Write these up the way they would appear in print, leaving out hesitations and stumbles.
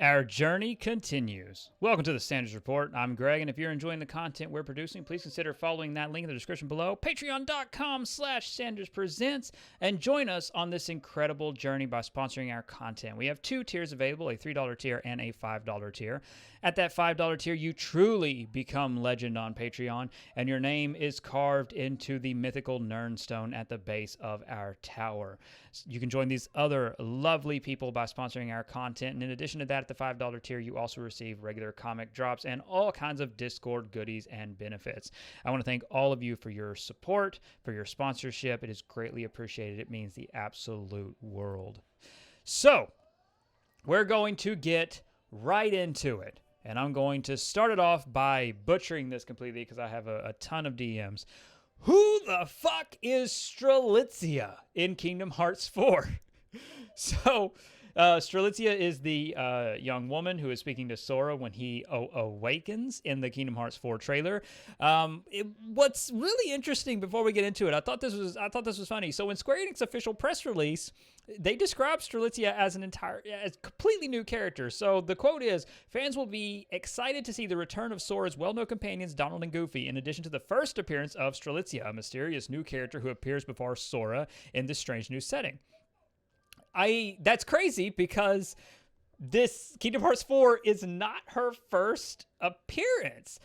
Our journey continues. Welcome to the Sanders Report. I'm Greg, and if you're enjoying the content we're producing, please consider following that link in the description below, patreon.com/SandersPresents, and join us on this incredible journey by sponsoring our content. We have two tiers available, a $3 tier and a $5 tier. At that $5 tier, you truly become legend on Patreon, and your name is carved into the mythical Nernstone at the base of our tower. You can join these other lovely people by sponsoring our content, and in addition to that, at the $5 tier, you also receive regular comic drops and all kinds of Discord goodies and benefits. I want to thank all of you for your support, for your sponsorship. It is greatly appreciated. It means the absolute world. So, we're going to get right into it. And I'm going to start it off by butchering this completely because I have a ton of DMs. Who the fuck is Strelitzia in Kingdom Hearts 4? So, Strelitzia is the young woman who is speaking to Sora when he awakens in the Kingdom Hearts 4 trailer. What's really interesting before we get into it, I thought this was funny. So in Square Enix official press release, they describe Strelitzia as as completely new character. So the quote is, "Fans will be excited to see the return of Sora's well-known companions Donald and Goofy, in addition to the first appearance of Strelitzia, a mysterious new character who appears before Sora in this strange new setting." That's crazy because this Kingdom Hearts 4 is not her first appearance.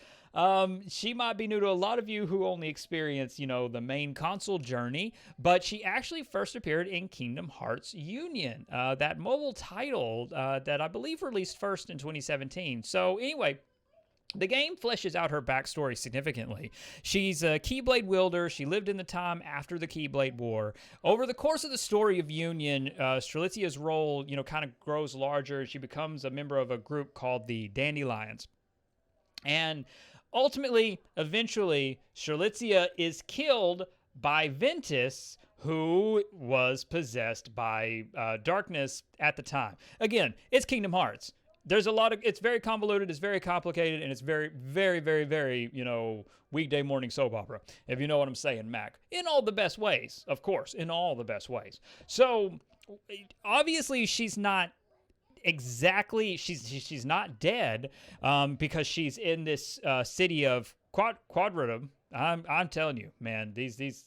She might be new to a lot of you who only experience, the main console journey, but she actually first appeared in Kingdom Hearts Union, that mobile title that I believe released first in 2017. So anyway, the game fleshes out her backstory significantly. She's a Keyblade wielder. She lived in the time after the Keyblade War. Over the course of the story of Union, Strelitzia's role, kind of grows larger. She becomes a member of a group called the Dandelions. And ultimately, eventually, Strelitzia is killed by Ventus, who was possessed by darkness at the time. Again, it's Kingdom Hearts. There's it's very convoluted, it's very complicated, and it's very, very, very, very, weekday morning soap opera, if you know what I'm saying, Mac. In all the best ways, of course, in all the best ways. So, obviously, she's not exactly, she's not dead, because she's in this city of Quadratum. I'm telling you, man, these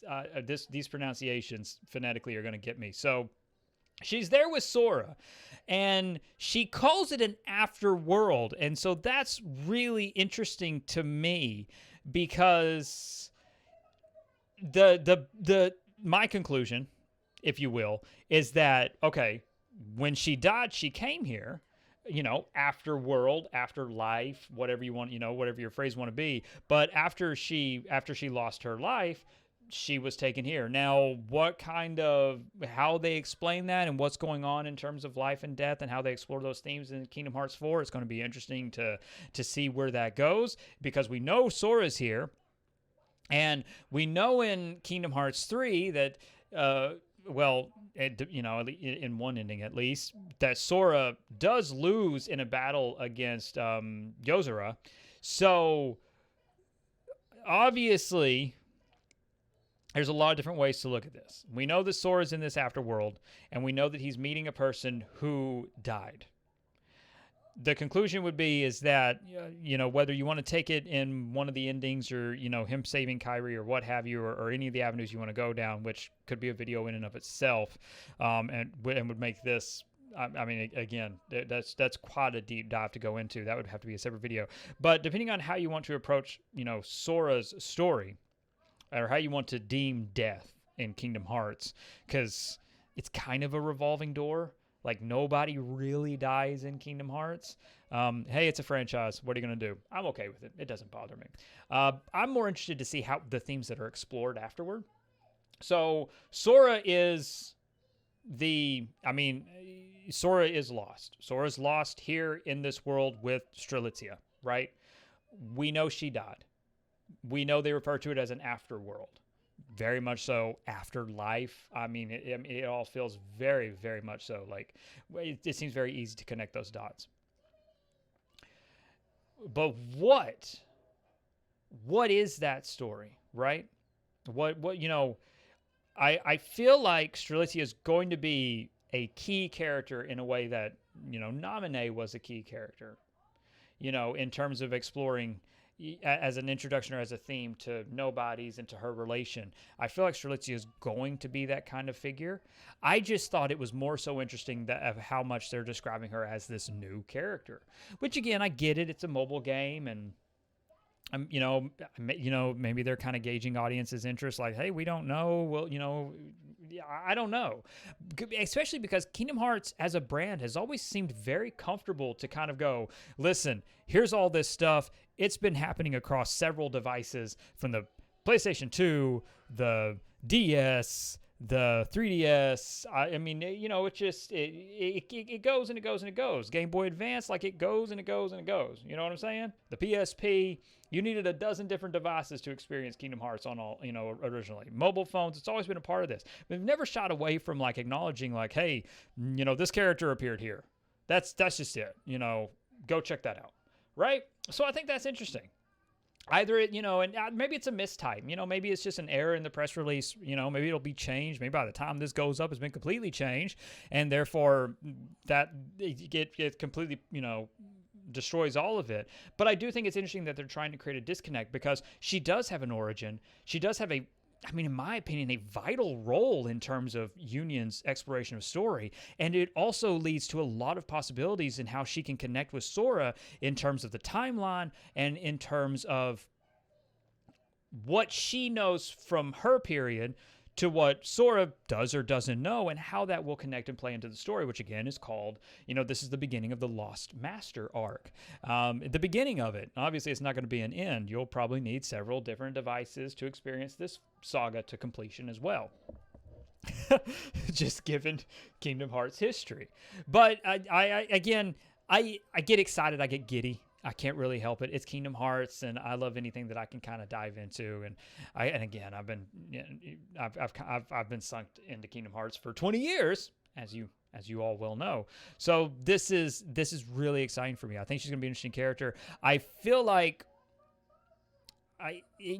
pronunciations phonetically are going to get me. So, she's there with Sora, and she calls it an afterworld, and so that's really interesting to me because my conclusion, if you will, is that when she died, she came here, afterworld, afterlife, whatever you want, whatever your phrase want to be, but after she lost her life, she was taken here. Now, how they explain that and what's going on in terms of life and death and how they explore those themes in Kingdom Hearts 4, it's going to be interesting to see where that goes, because we know Sora's here, and we know in Kingdom Hearts 3 that, in one ending at least, that Sora does lose in a battle against Yozora. So, obviously, there's a lot of different ways to look at this. We know that Sora's in this afterworld, and we know that he's meeting a person who died. The conclusion would be is that, whether you want to take it in one of the endings or, him saving Kairi or what have you, or any of the avenues you want to go down, which could be a video in and of itself, and would make this, again, that's quite a deep dive to go into. That would have to be a separate video. But depending on how you want to approach, Sora's story, or how you want to deem death in Kingdom Hearts, because it's kind of a revolving door. Like, nobody really dies in Kingdom Hearts. Hey, it's a franchise. What are you going to do? I'm okay with it. It doesn't bother me. I'm more interested to see how the themes that are explored afterward. So, Sora is lost. Sora's lost here in this world with Strelitzia, right? We know she died. We know they refer to it as an afterworld. Very much so, afterlife. It all feels very, very much so. Like, it seems very easy to connect those dots. But what is that story, right? I feel like Strelitzia is going to be a key character in a way that Naminé was a key character, in terms of exploring as an introduction or as a theme to nobodies and to her relation. I feel like Strelitzia is going to be that kind of figure. I just thought it was more so interesting of how much they're describing her as this new character, which again, I get it. It's a mobile game, and maybe they're kind of gauging audience's interest. Like, hey, we don't know. Well, I don't know, especially because Kingdom Hearts as a brand has always seemed very comfortable to kind of go, listen, here's all this stuff. It's been happening across several devices, from the PlayStation 2, the DS, the 3DS. I mean, it just, it goes and it goes and it goes. Game Boy Advance, like, it goes and it goes and it goes. You know what I'm saying? The PSP, you needed a dozen different devices to experience Kingdom Hearts on all, originally. Mobile phones, it's always been a part of this. We've never shied away from, like, acknowledging, like, hey, this character appeared here. That's just it. Go check that out. Right? So I think that's interesting. Either it, and maybe it's a mistype, maybe it's just an error in the press release, maybe it'll be changed. Maybe by the time this goes up, it's been completely changed, and therefore that it completely, destroys all of it. But I do think it's interesting that they're trying to create a disconnect, because she does have an origin. She does have in my opinion, a vital role in terms of Union's exploration of story. And it also leads to a lot of possibilities in how she can connect with Sora in terms of the timeline and in terms of what she knows from her period to what Sora does or doesn't know, and how that will connect and play into the story, which again is called, this is the beginning of the Lost Master arc. The beginning of it, obviously it's not going to be an end. You'll probably need several different devices to experience this saga to completion as well. Just given Kingdom Hearts history. But I get excited, I get giddy. I can't really help it. It's Kingdom Hearts, and I love anything that I can kind of dive into. And again, I've been sunk into Kingdom Hearts for 20 years, as you all well know. So this is really exciting for me. I think she's gonna be an interesting character. I feel like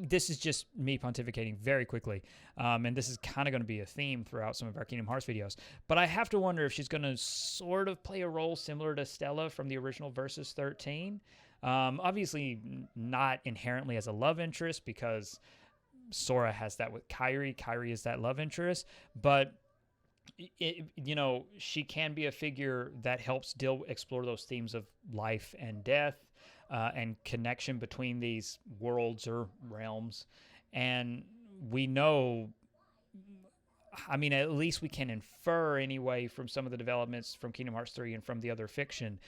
this is just me pontificating very quickly, and this is kind of going to be a theme throughout some of our Kingdom Hearts videos. But I have to wonder if she's going to sort of play a role similar to Stella from the original Versus 13. Obviously, not inherently as a love interest, because Sora has that with Kairi. Kairi is that love interest, but she can be a figure that helps explore those themes of life and death. And connection between these worlds or realms. And we know, at least we can infer anyway from some of the developments from Kingdom Hearts 3 and from the other fiction,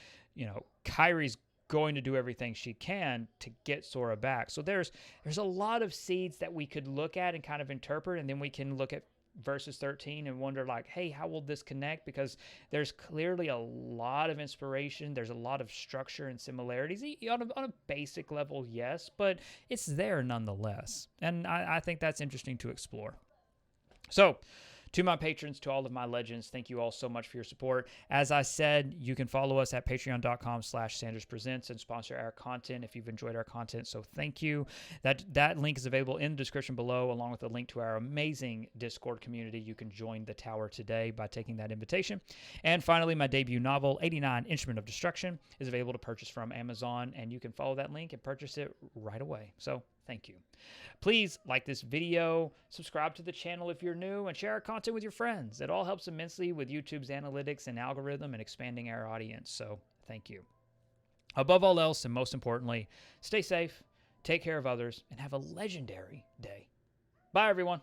Kairi's going to do everything she can to get Sora back. So there's a lot of seeds that we could look at and kind of interpret, and then we can look at Versus 13 and wonder, like, hey, how will this connect? Because there's clearly a lot of inspiration. There's a lot of structure and similarities on a basic level, yes, but it's there nonetheless. And I think that's interesting to explore. So, to my patrons, to all of my legends, thank you all so much for your support. As I said, you can follow us at patreon.com/SandersPresents and sponsor our content if you've enjoyed our content. So thank you. That link is available in the description below, along with a link to our amazing Discord community. You can join the tower today by taking that invitation. And finally, my debut novel, 89 Instrument of Destruction, is available to purchase from Amazon, and you can follow that link and purchase it right away. So thank you. Please like this video, subscribe to the channel if you're new, and share our content with your friends. It all helps immensely with YouTube's analytics and algorithm and expanding our audience, so thank you. Above all else, and most importantly, stay safe, take care of others, and have a legendary day. Bye, everyone.